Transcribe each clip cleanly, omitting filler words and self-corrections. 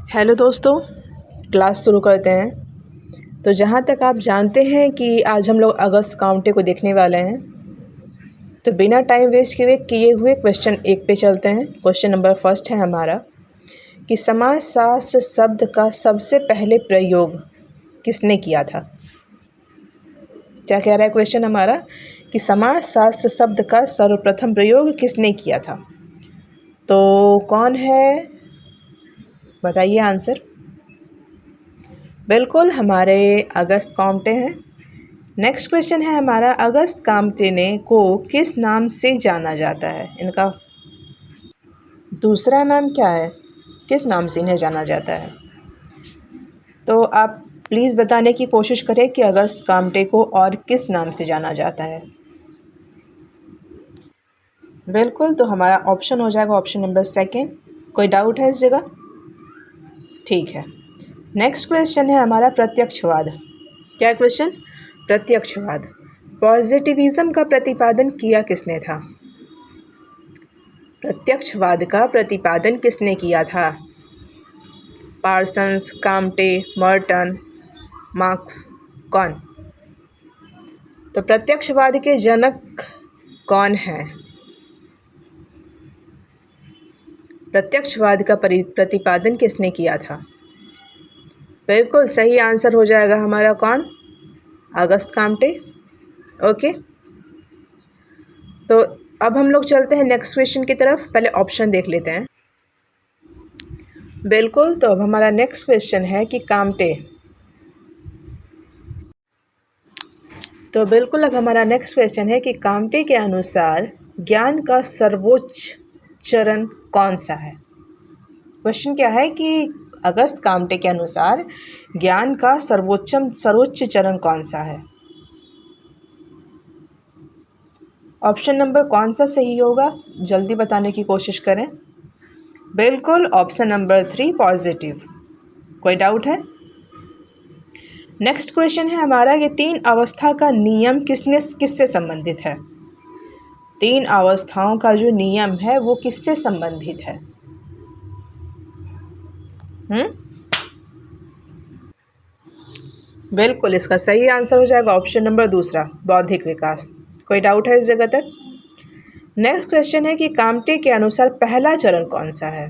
Hello दोस्तों, class शुरू करते हैं। तो जहाँ तक आप जानते हैं कि आज हम लोग अगस्त काउंटे को देखने वाले हैं, तो बिना टाइम वेस्ट किए हुए क्वेश्चन 1 पे चलते हैं। क्वेश्चन नंबर फर्स्ट है हमारा कि समाजशास्त्र शब्द का सबसे पहले प्रयोग किसने किया था। क्या कह रहा है क्वेश्चन हमारा कि समाजशास्त्र शब्द का सर्वप्रथम प्रयोग किसने किया था। तो कौन है, बताइए आंसर। बिल्कुल हमारे अगस्त काम्टे हैं। नेक्स्ट क्वेश्चन है हमारा, अगस्त काम्टे ने को किस नाम से जाना जाता है। इनका दूसरा नाम क्या है, किस नाम से इन्हें जाना जाता है। तो आप प्लीज़ बताने की कोशिश करें कि अगस्त काम्टे को और किस नाम से जाना जाता है। बिल्कुल, तो हमारा ऑप्शन हो जाएगा ऑप्शन नंबर सेकेंड। कोई डाउट है इस जगह? ठीक है। नेक्स्ट क्वेश्चन है हमारा प्रत्यक्षवाद। क्या क्वेश्चन? प्रत्यक्षवाद। पॉजिटिविज्म का प्रतिपादन किया किसने था। प्रत्यक्षवाद का प्रतिपादन किसने किया था? पार्सन्स, काम्टे, मर्टन, मार्क्स, कौन? तो प्रत्यक्षवाद के जनक कौन है? प्रत्यक्षवाद का प्रतिपादन किसने किया था? बिल्कुल सही आंसर हो जाएगा हमारा कौन? अगस्त काम्टे। ओके, तो अब हम लोग चलते हैं नेक्स्ट क्वेश्चन की तरफ। पहले ऑप्शन देख लेते हैं। बिल्कुल, तो अब हमारा नेक्स्ट क्वेश्चन है कि काम्टे। तो बिल्कुल अब हमारा नेक्स्ट क्वेश्चन है कि काम्टे के अनुसार ज्ञान का सर्वोच्च चरण कौन सा है। क्वेश्चन क्या है कि अगस्त काम्टे के अनुसार ज्ञान का सर्वोच्च चरण कौन सा है। ऑप्शन नंबर कौन सा सही होगा, जल्दी बताने की कोशिश करें। बिल्कुल ऑप्शन नंबर 3 पॉजिटिव। कोई डाउट है? नेक्स्ट क्वेश्चन है हमारा कि 3 अवस्था का नियम किससे संबंधित है। 3 अवस्थाओं का जो नियम है वो किससे संबंधित है। बिल्कुल इसका सही आंसर हो जाएगा ऑप्शन नंबर दूसरा, बौद्धिक विकास। कोई डाउट है इस जगह तक? नेक्स्ट क्वेश्चन है कि काम्टे के अनुसार पहला चरण कौन सा है।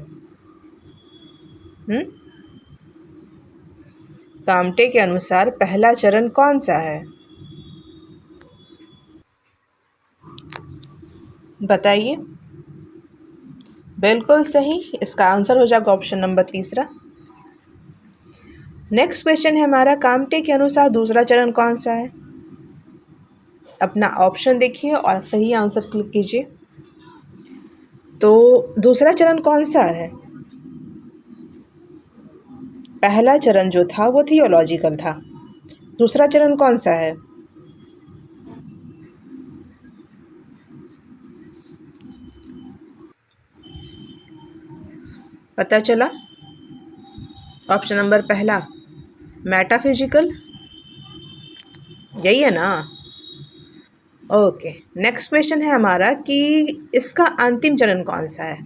काम्टे के अनुसार पहला चरण कौन सा है, बताइए। बिल्कुल सही, इसका आंसर हो जाएगा ऑप्शन नंबर तीसरा। नेक्स्ट क्वेश्चन है हमारा, काम्टे के अनुसार दूसरा चरण कौन सा है। अपना ऑप्शन देखिए और सही आंसर क्लिक कीजिए। तो दूसरा चरण कौन सा है? पहला चरण जो था वो थियोलॉजिकल था। दूसरा चरण कौन सा है? पता चला ऑप्शन नंबर पहला मेटाफिजिकल, यही है ना। ओके, नेक्स्ट क्वेश्चन है हमारा कि इसका अंतिम चरण कौन सा है।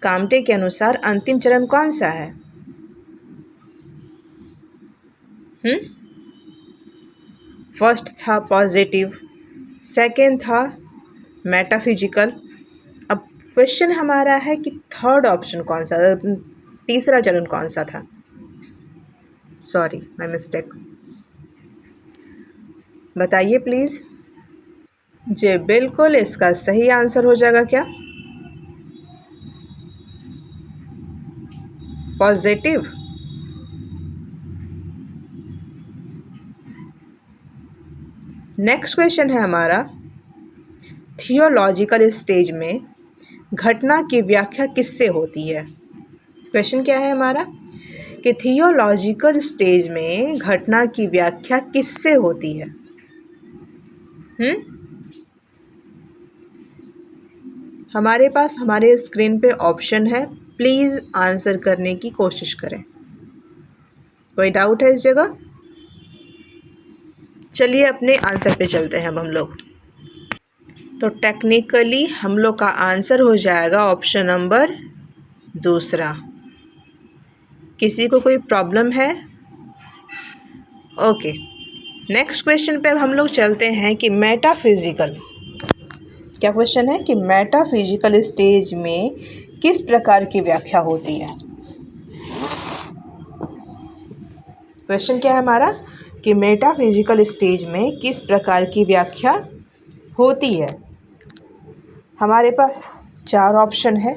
काम्टे के अनुसार अंतिम चरण कौन सा है। फर्स्ट था पॉजिटिव, सेकेंड था मेटाफिजिकल। अब क्वेश्चन हमारा है कि थर्ड ऑप्शन कौन सा, तीसरा चरण कौन सा था। सॉरी माय मिस्टेक, बताइए प्लीज़। जी बिल्कुल, इसका सही आंसर हो जाएगा क्या, पॉजिटिव। नेक्स्ट क्वेश्चन है हमारा, थियोलॉजिकल स्टेज में घटना की व्याख्या किससे होती है। क्वेश्चन क्या है हमारा कि थियोलॉजिकल स्टेज में घटना की व्याख्या किससे होती है। हमारे पास हमारे स्क्रीन पे ऑप्शन है, प्लीज़ आंसर करने की कोशिश करें। कोई डाउट है इस जगह? चलिए अपने आंसर पे चलते हैं अब हम लोग। तो टेक्निकली हम लोग का आंसर हो जाएगा ऑप्शन नंबर दूसरा। किसी को कोई प्रॉब्लम है? ओके, नेक्स्ट क्वेश्चन पे अब हम लोग चलते हैं कि मेटाफिजिकल, क्या क्वेश्चन है कि मेटाफिजिकल स्टेज में किस प्रकार की व्याख्या होती है। क्वेश्चन क्या है हमारा कि मेटाफिजिकल स्टेज में किस प्रकार की व्याख्या होती है। हमारे पास 4 ऑप्शन है,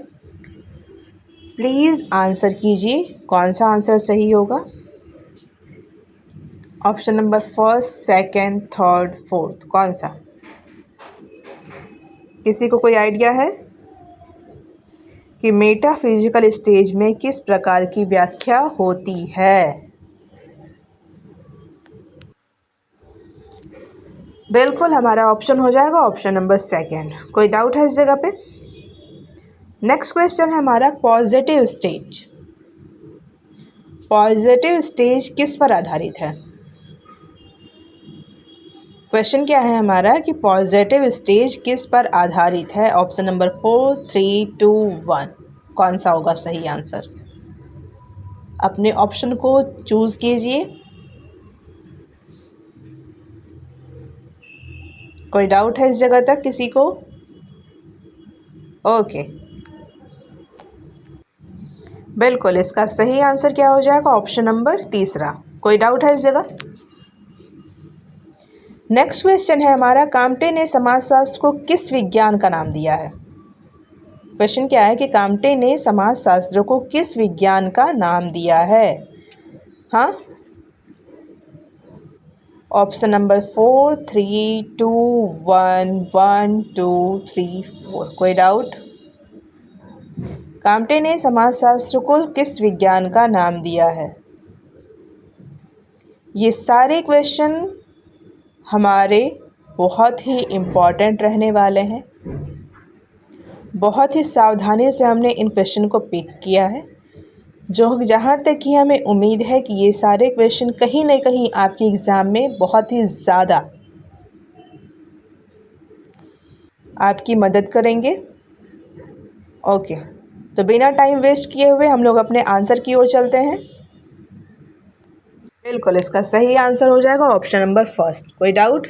प्लीज़ आंसर कीजिए कौन सा आंसर सही होगा। Option number first, second, third, fourth, कौन सा? किसी को कोई आइडिया है कि मेटाफिजिकल स्टेज में किस प्रकार की व्याख्या होती है? बिल्कुल हमारा ऑप्शन हो जाएगा ऑप्शन नंबर सेकंड। कोई डाउट है इस जगह पे? नेक्स्ट क्वेश्चन है हमारा पॉजिटिव स्टेज। पॉजिटिव स्टेज किस पर आधारित है? क्वेश्चन क्या है हमारा कि पॉजिटिव स्टेज किस पर आधारित है। ऑप्शन नंबर 4, 3, 2, 1, कौन सा होगा सही आंसर? अपने ऑप्शन को चूज़ कीजिए। कोई डाउट है इस जगह तक किसी को? ओके, बिल्कुल इसका सही आंसर क्या हो जाएगा? ऑप्शन नंबर तीसरा। कोई डाउट है इस जगह? नेक्स्ट क्वेश्चन है हमारा, काम्टे ने समाजशास्त्र को किस विज्ञान का नाम दिया है? क्वेश्चन क्या है कि काम्टे ने समाजशास्त्र को किस विज्ञान का नाम दिया है? हाँ, ऑप्शन नंबर 4, 3, 2, 1, 1, 2, 3, 4, कोई डाउट? काम्टे ने समाजशास्त्र को किस विज्ञान का नाम दिया है? ये सारे क्वेश्चन हमारे बहुत ही इम्पॉर्टेंट रहने वाले हैं। बहुत ही सावधानी से हमने इन क्वेश्चन को पिक किया है, जो जहाँ तक कि हमें उम्मीद है कि ये सारे क्वेश्चन कहीं ना कहीं आपके एग्ज़ाम में बहुत ही ज़्यादा आपकी मदद करेंगे। ओके, तो बिना टाइम वेस्ट किए हुए हम लोग अपने आंसर की ओर चलते हैं। बिल्कुल इसका सही आंसर हो जाएगा ऑप्शन नंबर फर्स्ट। कोई डाउट?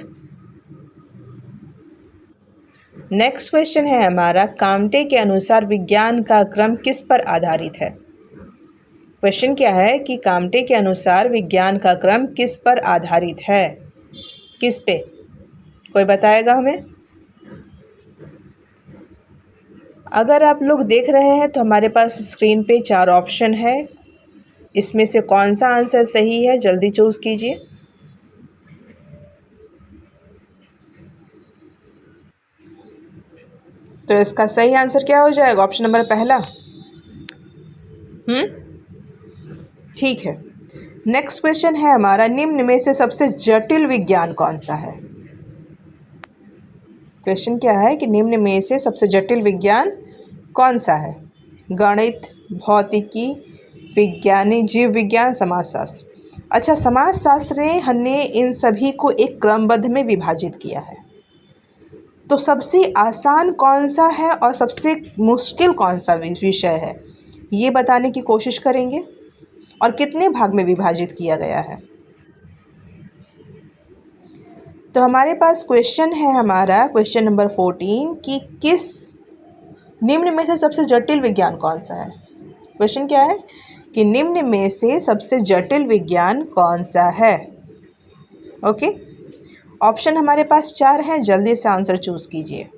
नेक्स्ट क्वेश्चन है हमारा, काम्टे के अनुसार विज्ञान का क्रम किस पर आधारित है? क्वेश्चन क्या है कि काम्टे के अनुसार विज्ञान का क्रम किस पर आधारित है? किस पे? कोई बताएगा हमें? अगर आप लोग देख रहे हैं तो हमारे पास स्क्रीन पे 4 ऑप्शन है, इसमें से कौन सा आंसर सही है जल्दी चूज़ कीजिए। तो इसका सही आंसर क्या हो जाएगा? ऑप्शन नंबर पहला। ठीक है, नेक्स्ट क्वेश्चन है हमारा, निम्न में से सबसे जटिल विज्ञान कौन सा है? क्वेश्चन क्या है कि निम्न में से सबसे जटिल विज्ञान कौन सा है? गणित, भौतिकी, विज्ञानी, जीव विज्ञान, समाजशास्त्र। अच्छा, समाजशास्त्र ने हमने इन सभी को एक क्रमबद्ध में विभाजित किया है, तो सबसे आसान कौन सा है और सबसे मुश्किल कौन सा विषय है ये बताने की कोशिश करेंगे, और कितने भाग में विभाजित किया गया है। तो हमारे पास क्वेश्चन है हमारा क्वेश्चन नंबर 14 कि किस निम्न में से सबसे जटिल विज्ञान कौन सा है। क्वेश्चन क्या है कि निम्न में से सबसे जटिल विज्ञान कौन सा है। ओके, ऑप्शन हमारे पास 4 हैं, जल्दी से आंसर चूज़ कीजिए।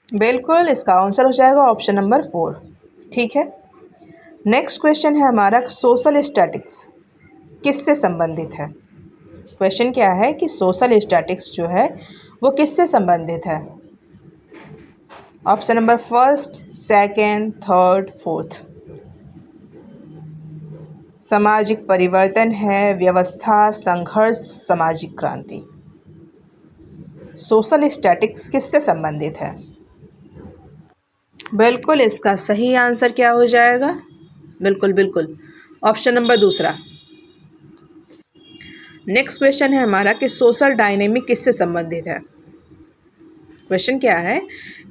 बिल्कुल इसका आंसर हो जाएगा ऑप्शन नंबर 4। ठीक है, नेक्स्ट क्वेश्चन है हमारा, सोशल स्टैटिक्स किससे संबंधित है। क्वेश्चन क्या है कि सोशल स्टैटिक्स जो है वो किससे संबंधित है। Option number first, second, third, fourth. सामाजिक परिवर्तन है, व्यवस्था, संघर्ष, सामाजिक क्रांति। सोशल स्टैटिक्स किससे संबंधित है? बिल्कुल इसका सही आंसर क्या हो जाएगा? बिल्कुल ऑप्शन नंबर दूसरा। नेक्स्ट क्वेश्चन है हमारा कि सोशल डायनेमिक किससे संबंधित है। क्वेश्चन क्या है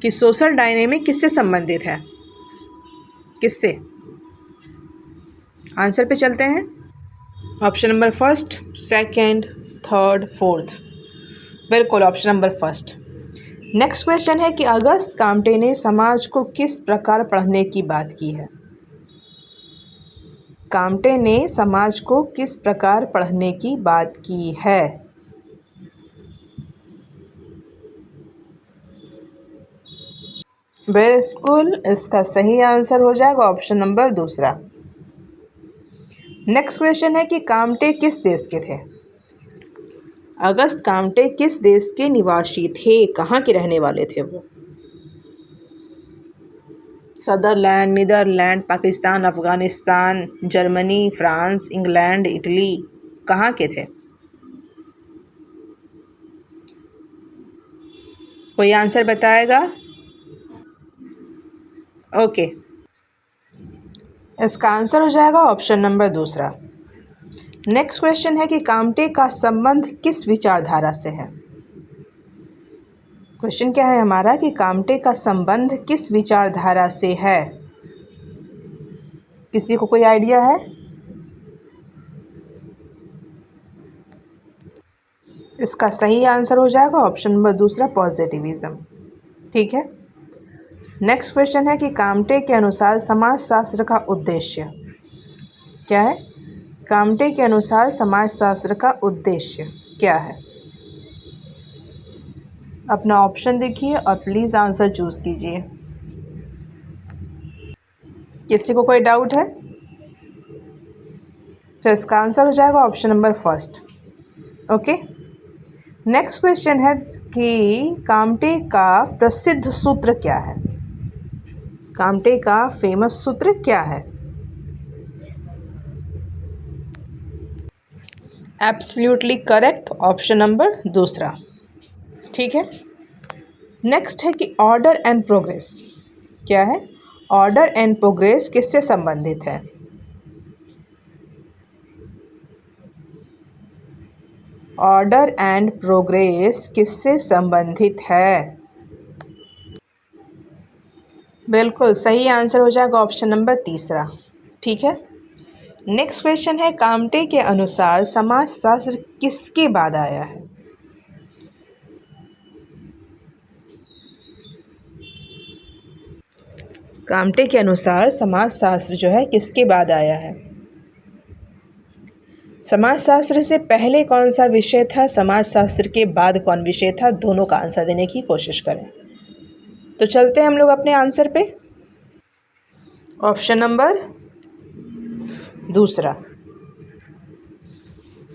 कि सोशल डायनेमिक किससे संबंधित है? किससे? आंसर पे चलते हैं। Option number first, second, third, fourth. बिल्कुल option number first. Next question है कि अगस्त काम्टे ने समाज को किस प्रकार पढ़ने की बात की है। काम्टे ने समाज को किस प्रकार पढ़ने की बात की है। बिल्कुल इसका सही आंसर हो जाएगा ऑप्शन नंबर दूसरा। नेक्स्ट क्वेश्चन है कि काम्टे किस देश के थे। अगस्त काम्टे किस देश के निवासी थे, कहाँ के रहने वाले थे वो। Sutherland, Netherland, Pakistan, Afghanistan, Germany, France, England, Italy, कहाँ के थे। कोई आंसर बताएगा। ओके, इसका आंसर हो जाएगा ऑप्शन नंबर दूसरा। नेक्स्ट क्वेश्चन है कि काम्टे का संबंध किस विचारधारा से है। क्वेश्चन क्या है हमारा कि काम्टे का संबंध किस विचारधारा से है। किसी को कोई आइडिया है। इसका सही आंसर हो जाएगा ऑप्शन नंबर दूसरा, पॉजिटिविज्म। ठीक है। नेक्स्ट क्वेश्चन है कि काम्टे के अनुसार समाजशास्त्र का उद्देश्य क्या है। काम्टे के अनुसार समाजशास्त्र का उद्देश्य क्या है। अपना ऑप्शन देखिए और प्लीज़ आंसर चूज़ कीजिए। किसी को कोई डाउट है तो इसका आंसर हो जाएगा option number first. Okay. Next question है कि काम्टे का प्रसिद्ध सूत्र क्या है। काम्टे का फेमस सूत्र क्या है। एब्सोल्युटली करेक्ट, ऑप्शन नंबर दूसरा। ठीक है। नेक्स्ट है कि ऑर्डर एंड प्रोग्रेस क्या है। ऑर्डर एंड प्रोग्रेस किससे संबंधित है। ऑर्डर एंड प्रोग्रेस किससे संबंधित है। बिल्कुल सही आंसर हो जाएगा ऑप्शन नंबर तीसरा। ठीक है। नेक्स्ट क्वेश्चन है काम्टे के अनुसार समाजशास्त्र किसके बाद आया है। काम्टे के अनुसार समाजशास्त्र जो है किसके बाद आया है। समाजशास्त्र से पहले कौन सा विषय था, समाजशास्त्र के बाद कौन विषय था, दोनों का आंसर देने की कोशिश करें। तो चलते हैं हम लोग अपने आंसर पे। ऑप्शन नंबर दूसरा।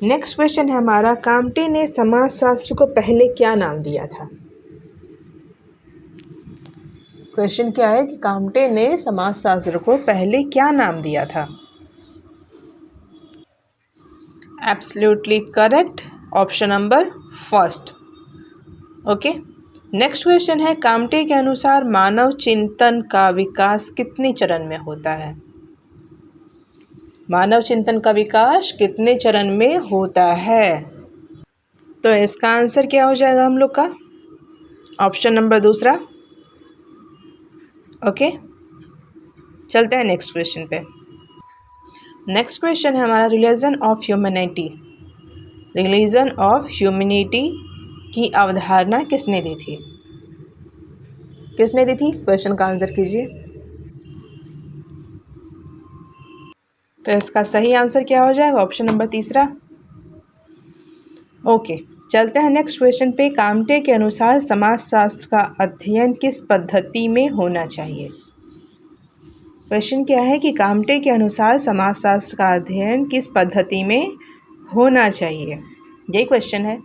नेक्स्ट क्वेश्चन है हमारा काम्टे ने समाजशास्त्र को पहले क्या नाम दिया था। क्वेश्चन क्या है कि काम्टे ने समाजशास्त्र को पहले क्या नाम दिया था। Absolutely correct, option number first. Okay. Next question है काम्टे के अनुसार मानव चिंतन का विकास कितने चरण में होता है। मानव चिंतन का विकास कितने चरण में होता है। तो इसका आंसर क्या हो जाएगा हम लोग का, ऑप्शन नंबर दूसरा। ओके। चलते हैं नेक्स्ट क्वेश्चन पे। नेक्स्ट क्वेश्चन है हमारा religion of humanity. Religion of humanity की अवधारणा किसने दी थी। किसने दी थी, क्वेश्चन का आंसर कीजिए। तो इसका सही आंसर क्या हो जाएगा, ऑप्शन नंबर तीसरा। ओके। चलते हैं नेक्स्ट क्वेश्चन पे। काम्टे के अनुसार समाजशास्त्र का अध्ययन किस पद्धति में होना चाहिए। क्वेश्चन क्या है कि काम्टे के अनुसार समाजशास्त्र का अध्ययन किस पद्धति में होना चाहिए, यही क्वेश्चन है।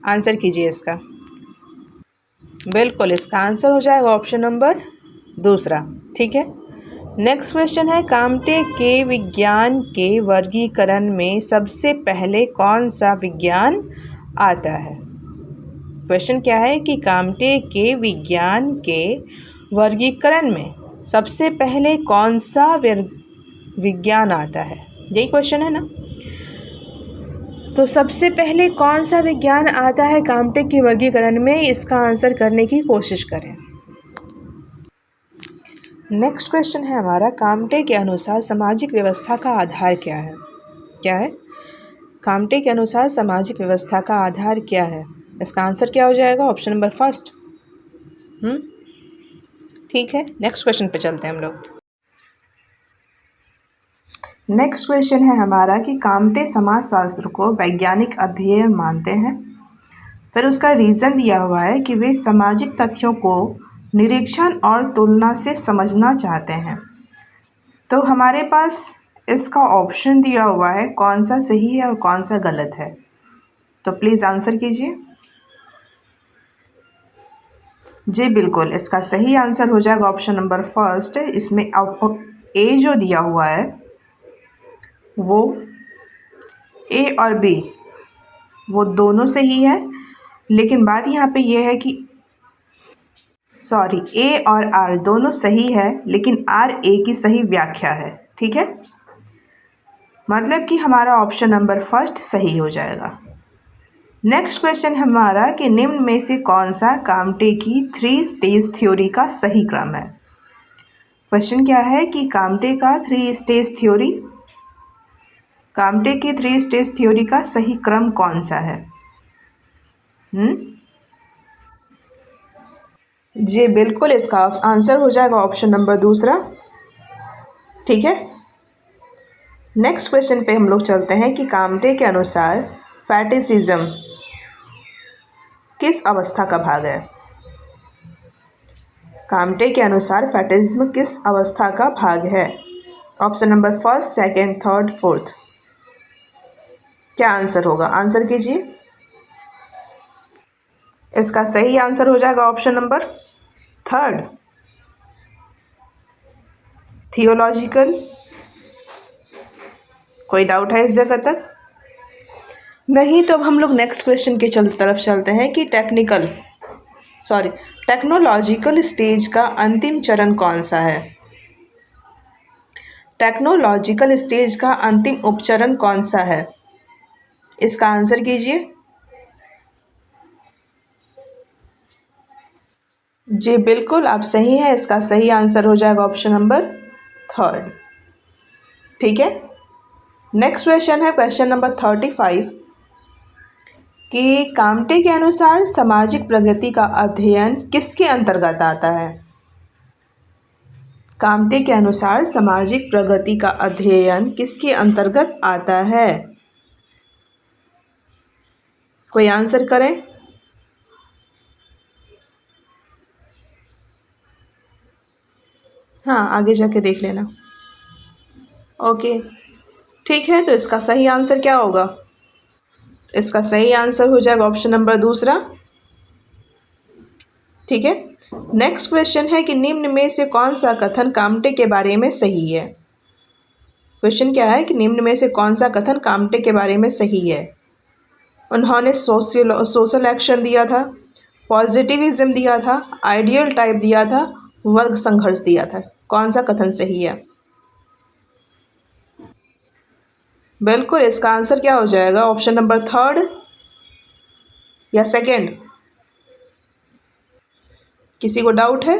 आंसर कीजिए इसका। बिल्कुल इसका आंसर हो जाएगा ऑप्शन नंबर दूसरा। ठीक है। नेक्स्ट क्वेश्चन है काम्टे के विज्ञान के वर्गीकरण में सबसे पहले कौन सा विज्ञान आता है। क्वेश्चन क्या है कि काम्टे के विज्ञान के वर्गीकरण में सबसे पहले कौन सा विज्ञान आता है, यही क्वेश्चन है ना। तो सबसे पहले कौन सा विज्ञान आता है काम्टे के वर्गीकरण में, इसका आंसर करने की कोशिश करें। नेक्स्ट क्वेश्चन है हमारा, काम्टे के अनुसार सामाजिक व्यवस्था का आधार क्या है? क्या है? काम्टे के अनुसार सामाजिक व्यवस्था का आधार क्या है? इसका आंसर क्या हो जाएगा? Option number first. ठीक है, नेक्स्ट क्वेश्चन पे चलते हैं हम लोग। नेक्स्ट क्वेश्चन है हमारा कि काम्टे समाजशास्त्र को वैज्ञानिक अध्ययन मानते हैं। फिर उसका रीज़न दिया हुआ है कि वे सामाजिक तथ्यों को निरीक्षण और तुलना से समझना चाहते हैं। तो हमारे पास इसका ऑप्शन दिया हुआ है, कौन सा सही है और कौन सा गलत है, तो प्लीज़ आंसर कीजिए। जी बिल्कुल, इसका सही आंसर हो जाएगा ऑप्शन नंबर फर्स्ट। इसमें ए जो दिया हुआ है वो ए और बी वो दोनों सही है, लेकिन बात यहाँ पे ये है कि सॉरी, ए और आर दोनों सही है, लेकिन आर ए की सही व्याख्या है। ठीक है, मतलब कि हमारा ऑप्शन नंबर फर्स्ट सही हो जाएगा। नेक्स्ट क्वेश्चन हमारा कि निम्न में से कौन सा काम्टे की 3 स्टेज थ्योरी का सही क्रम है? क्वेश्चन क्या है कि काम्टे का 3 स्टेज थ्योरी, काम्टे की 3 स्टेज थ्योरी का सही क्रम कौन सा है? जी बिल्कुल, इसका आंसर हो जाएगा ऑप्शन नंबर दूसरा। ठीक है, नेक्स्ट क्वेश्चन पे हम लोग चलते हैं कि काम्टे के अनुसार फैटिसिज्म किस अवस्था का भाग है? काम्टे के अनुसार फैटिज्म किस अवस्था का भाग है? Option number first, second, third, fourth, क्या आंसर होगा? आंसर कीजिए। इसका सही आंसर हो जाएगा ऑप्शन नंबर थर्ड, थियोलॉजिकल। कोई डाउट है इस जगह तक? नहीं, तो अब हम लोग नेक्स्ट क्वेश्चन के तरफ चलते हैं कि टेक्नोलॉजिकल स्टेज का अंतिम चरण कौन सा है? टेक्नोलॉजिकल स्टेज का अंतिम उपचरण कौन सा है? इसका आंसर कीजिए। जी बिल्कुल, आप सही हैं, इसका सही आंसर हो जाएगा ऑप्शन नंबर थर्ड। ठीक है, नेक्स्ट क्वेश्चन है क्वेश्चन नंबर 35 कि काम्टे के अनुसार सामाजिक प्रगति का अध्ययन किसके अंतर्गत आता है? काम्टे के अनुसार सामाजिक प्रगति का अध्ययन किसके अंतर्गत आता है? कोई आंसर करें। हाँ, आगे जाके देख लेना। ओके, ठीक है, तो इसका सही आंसर क्या होगा? इसका सही आंसर हो जाएगा ऑप्शन नंबर दूसरा। ठीक है, नेक्स्ट क्वेश्चन है कि निम्न में से कौन सा कथन काम्टे के बारे में सही है? क्वेश्चन क्या है कि निम्न में से कौन सा कथन काम्टे के बारे में सही है? उन्होंने सोशल एक्शन दिया था, पॉजिटिविज्म दिया था, आइडियल टाइप दिया था, वर्ग संघर्ष दिया था, कौन सा कथन सही है? बिल्कुल, इसका आंसर क्या हो जाएगा? ऑप्शन नंबर थर्ड या सेकंड? किसी को डाउट है?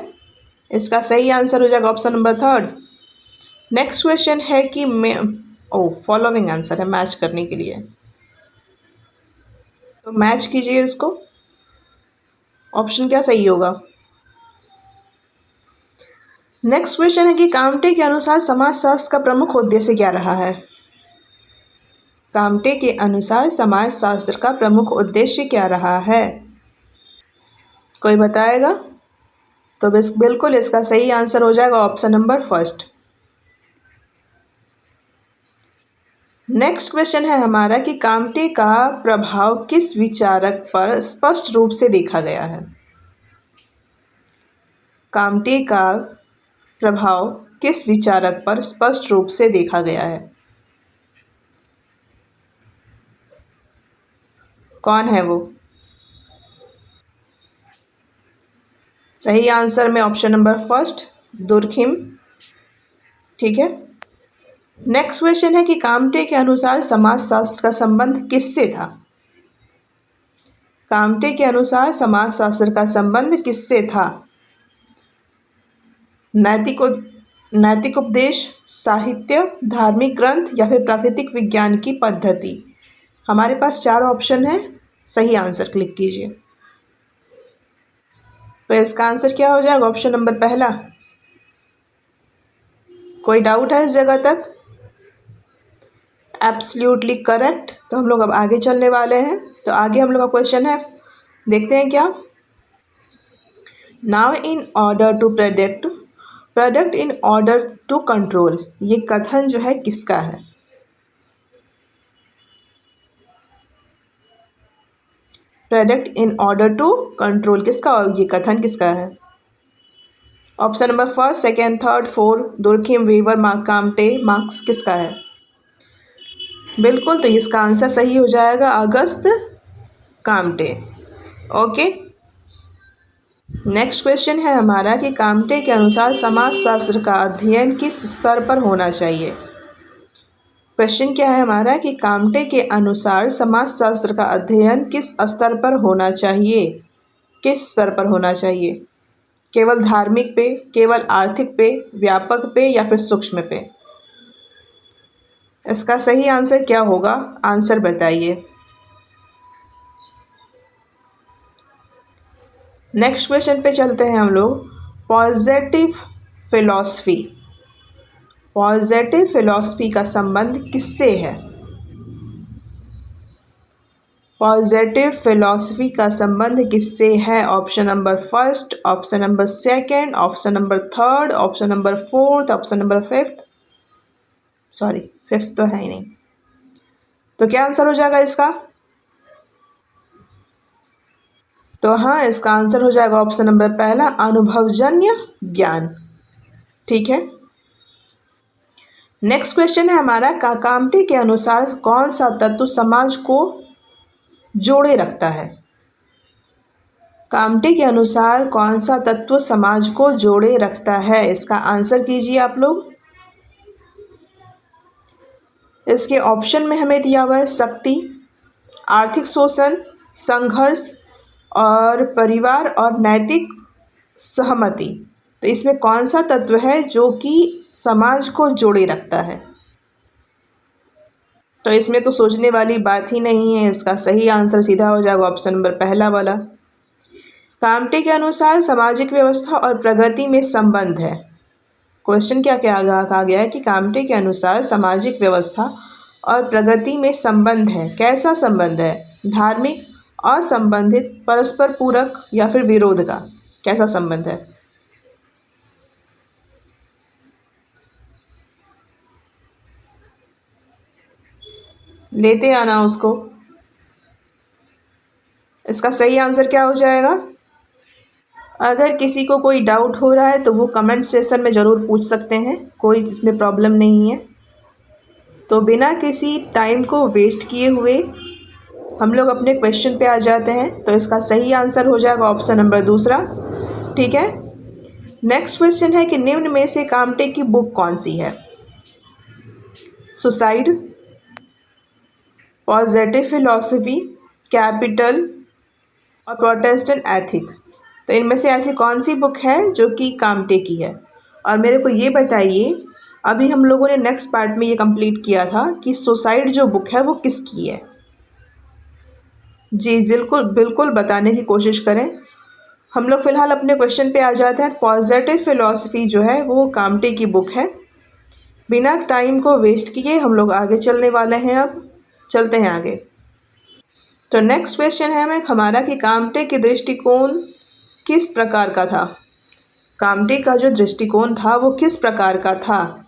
इसका सही आंसर हो जाएगा option number third. Next question है कि फॉलोइंग आंसर है मैच करने के लिए, तो मैच कीजिए इसको। ऑप्शन क्या सही होगा? नेक्स्ट क्वेश्चन है कि काम्टे के अनुसार समाजशास्त्र का प्रमुख उद्देश्य क्या रहा है? काम्टे के अनुसार समाजशास्त्र का प्रमुख उद्देश्य क्या रहा है? कोई बताएगा? तो बिल्कुल इसका सही आंसर हो जाएगा option number first. Next question है हमारा कि काम्टे का प्रभाव किस विचारक पर स्पष्ट रूप से देखा गया है? काम्टे का प्रभाव किस विचारक पर स्पष्ट रूप से देखा गया है? कौन है वो? सही आंसर में ऑप्शन नंबर फर्स्ट, दुर्खिम। ठीक है, नेक्स्ट क्वेश्चन है कि काम्टे के अनुसार समाजशास्त्र का संबंध किससे था? काम्टे के अनुसार समाजशास्त्र का संबंध किससे था? नैतिक नैतिक उपदेश, साहित्य, धार्मिक ग्रंथ या फिर प्राकृतिक विज्ञान की पद्धति। हमारे पास 4 ऑप्शन है, सही आंसर क्लिक कीजिए। तो इसका आंसर क्या हो जाएगा? ऑप्शन नंबर पहला। कोई डाउट है इस जगह तक? Absolutely correct. तो हम लोग अब आगे चलने वाले हैं। तो आगे हम लोग का क्वेश्चन है, देखते हैं क्या। Now in order to predict in order to control, ये कथन जो है किसका है? Predict in order to control किसका, और ये कथन किसका है? Option number first, second, third, fourth, Durkheim, Weber, Comte, Marx किसका है? बिल्कुल, तो इसका आंसर सही हो जाएगा Auguste Comte. Okay, next question है हमारा कि काम्टे के अनुसार समाजशास्त्र का अध्ययन किस स्तर पर होना चाहिए। क्वेश्चन क्या है हमारा कि काम्टे के अनुसार समाजशास्त्र का अध्ययन किस स्तर पर होना चाहिए? किस स्तर पर होना चाहिए? केवल धार्मिक पे, केवल आर्थिक पे, व्यापक पे या फिर सूक्ष्म पे? इसका सही आंसर क्या होगा? आंसर बताइए। नेक्स्ट क्वेश्चन पे चलते हैं हम लोग। पॉजिटिव फिलॉसफी का संबंध किससे है? पॉजिटिव फिलॉसफी का संबंध किससे है? Option number first, option number second, option number third, option number fourth, option number fifth. Sorry, fifth तो है ही नहीं। तो क्या आंसर हो जाएगा इसका? तो हाँ, इसका आंसर हो जाएगा ऑप्शन नंबर पहला, अनुभवजन्य ज्ञान। ठीक है, नेक्स्ट क्वेश्चन है हमारा, काम्टे के अनुसार कौन सा तत्व समाज को जोड़े रखता है? काम्टे के अनुसार कौन सा तत्व समाज को जोड़े रखता है? इसका आंसर कीजिए आप लोग। इसके ऑप्शन में हमें दिया हुआ है शक्ति, आर्थिक शोषण, संघर्ष और परिवार और नैतिक सहमति। तो इसमें कौन सा तत्व है जो कि समाज को जोड़े रखता है? तो इसमें तो सोचने वाली बात ही नहीं है, इसका सही आंसर सीधा हो जाएगा ऑप्शन नंबर पहला वाला। काम्टे के अनुसार सामाजिक व्यवस्था और प्रगति में संबंध है। क्वेश्चन क्या क्या कहा गया है कि काम्टे के अनुसार सामाजिक व्यवस्था और प्रगति में संबंध है। कैसा संबंध है? धार्मिक, असंबंधित, परस्पर पूरक या फिर विरोध का? कैसा संबंध है? लेते आना उसको। इसका सही आंसर क्या हो जाएगा? अगर किसी को कोई डाउट हो रहा है तो वो कमेंट सेक्शन में ज़रूर पूछ सकते हैं, कोई इसमें प्रॉब्लम नहीं है। तो बिना किसी टाइम को वेस्ट किए हुए हम लोग अपने क्वेश्चन पे आ जाते हैं। तो इसका सही आंसर हो जाएगा ऑप्शन नंबर दूसरा। ठीक है, नेक्स्ट क्वेश्चन है कि निम्न में से काम्टे की बुक कौन सी है? सुसाइड, पॉजिटिव फिलॉसफी, कैपिटल और प्रोटेस्टेंट एथिक। तो इनमें से ऐसी कौन सी बुक है जो कि काम्टे की है? और मेरे को ये बताइए, अभी हम लोगों ने नेक्स्ट पार्ट में ये कंप्लीट किया था कि सुसाइड जो बुक है वो किसकी है? जी बिल्कुल बिल्कुल, बताने की कोशिश करें। हम लोग फ़िलहाल अपने क्वेश्चन पे आ जाते हैं। पॉजिटिव फिलॉसफी जो है वो काम्टे की बुक है। बिना टाइम को वेस्ट किए हम लोग आगे चलने वाले हैं। अब चलते हैं आगे। तो नेक्स्ट क्वेश्चन है हमारा कि काम्टे के दृष्टिकोण किस प्रकार का था? काम्टे का जो दृष्टिकोण था वो किस प्रकार का था?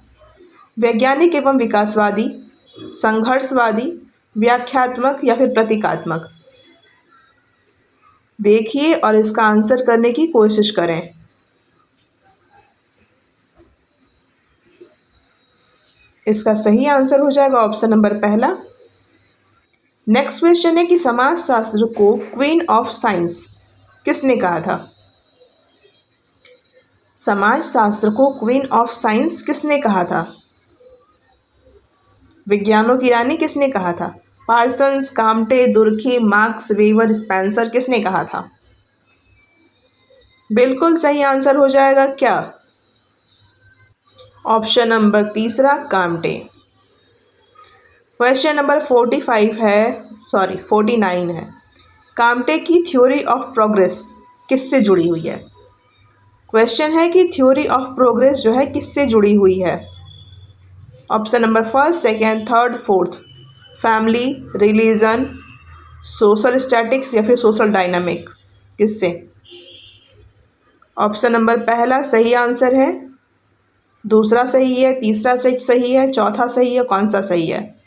वैज्ञानिक एवं विकासवादी, संघर्षवादी, व्याख्यात्मक या फिर प्रतीकात्मक? देखिए और इसका आंसर करने की कोशिश करें। इसका सही आंसर हो जाएगा ऑप्शन नंबर पहला। नेक्स्ट क्वेश्चन है कि समाजशास्त्र को क्वीन ऑफ साइंस किसने कहा था? समाजशास्त्र को क्वीन ऑफ साइंस किसने कहा था? विज्ञानों की रानी किसने कहा था? Parsons, Comte, Durkheim, Marx, Weber, Spencer किसने कहा था? बिल्कुल सही आंसर हो जाएगा क्या? ऑप्शन नंबर तीसरा काम्टे। क्वेश्चन नंबर 49 है। काम्टे की थ्योरी ऑफ प्रोग्रेस किससे जुड़ी हुई है? क्वेश्चन है कि थ्योरी ऑफ प्रोग्रेस जो है किससे जुड़ी हुई है? Option number first, second, third, fourth. Family, religion, social statics या फिर सोशल डायनामिक, किससे? ऑप्शन नंबर पहला सही आंसर है, दूसरा सही है, तीसरा सही है, चौथा सही है, कौन सा सही है?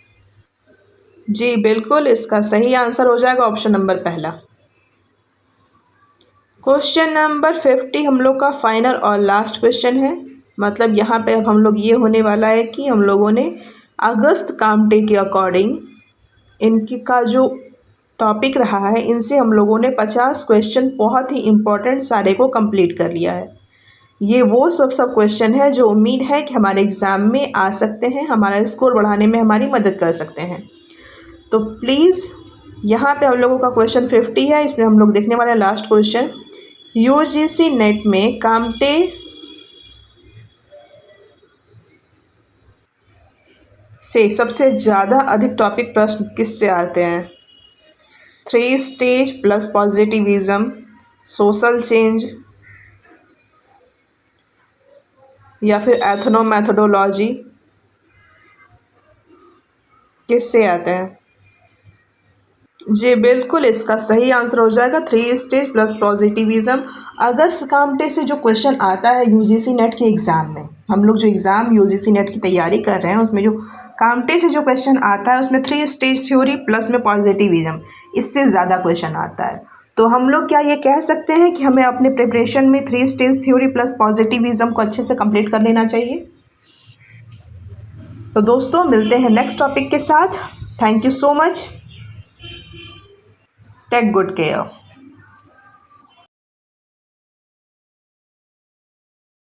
जी बिल्कुल, इसका सही आंसर हो जाएगा ऑप्शन नंबर पहला। क्वेश्चन नंबर 50 हम लोग का फाइनल और लास्ट क्वेश्चन है। मतलब यहाँ पे अब हम लोग ये होने वाला है कि हम लोगों ने अगस्त काम्टे के अकॉर्डिंग इनकी का जो टॉपिक रहा है, इनसे हम लोगों ने 50 क्वेश्चन बहुत ही इम्पोर्टेंट सारे को कंप्लीट कर लिया है। ये वो सब क्वेश्चन है जो उम्मीद है कि हमारे एग्ज़ाम में आ सकते हैं, हमारा स्कोर बढ़ाने में हमारी मदद कर सकते हैं। तो प्लीज़ यहाँ पे हम लोगों का क्वेश्चन 50 है, इसमें हम लोग देखने वाले हैं लास्ट क्वेश्चन। यूजीसी नेट में काम्टे से सबसे ज़्यादा अधिक टॉपिक प्रश्न किससे आते हैं? 3 stage plus positivism, social change या फिर एथनो मैथडोलॉजी, किससे आते हैं? जी बिल्कुल, इसका सही आंसर हो जाएगा 3 stage plus positivism. Auguste Comte से जो क्वेश्चन आता है यूजीसी नेट के एग्ज़ाम में, हम लोग जो एग्ज़ाम यूजीसी नेट की तैयारी कर रहे हैं उसमें जो काम्टे से जो क्वेश्चन आता है उसमें 3 स्टेज थ्योरी प्लस में पॉजिटिविज्म, इससे ज़्यादा क्वेश्चन आता है। तो हम लोग क्या ये कह सकते हैं कि हमें अपने प्रिपरेशन में 3 स्टेज थ्योरी प्लस पॉजिटिविज्म को अच्छे से कंप्लीट कर लेना चाहिए। तो दोस्तों मिलते हैं नेक्स्ट टॉपिक के साथ। Thank you so much. Take good care.